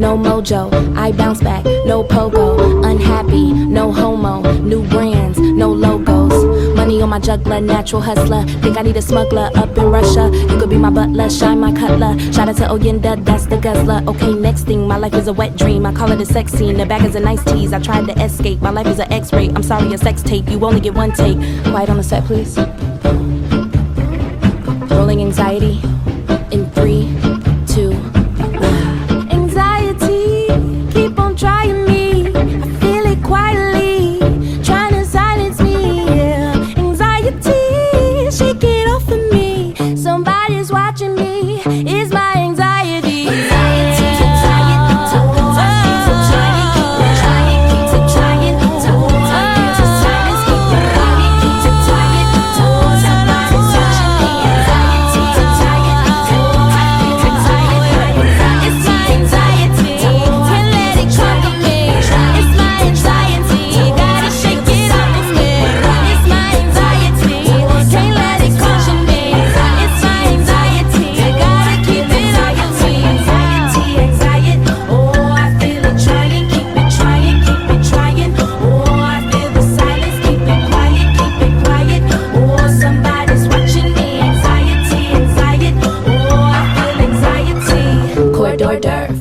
no mojo. I bounce back, no pogo. Unhappy, no homo. New brands, no logos. Money on my juggler, natural hustler. Think I need a smuggler up in Russia. You could be my butler, shine my cutler. Shout out to Oyenda, that's the guzzler. Okay, next thing, my life is a wet dream. I call it a sex scene, the bag is a nice tease. I tried to escape, my life is an X-ray. I'm sorry, a sex tape, you only get one take. Quiet on the set, please. Rolling anxiety in 3, 2, 1. Anxiety, keep on trying me. I feel it quietly, trying to silence me. Yeah. Anxiety, shake it off of me. Somebody's watching me. It's my anxiety.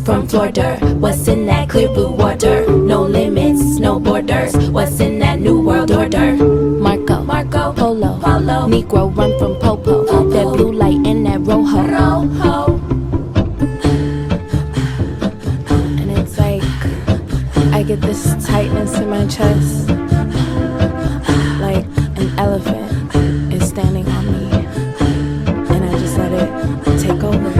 From Florida, what's in that clear blue water? No limits, no borders. What's in that new world order? Marco, Polo, Negro run from Popo. That blue light in that rojo. And it's like I get this tightness in my chest, like an elephant is standing on me, and I just let it take over.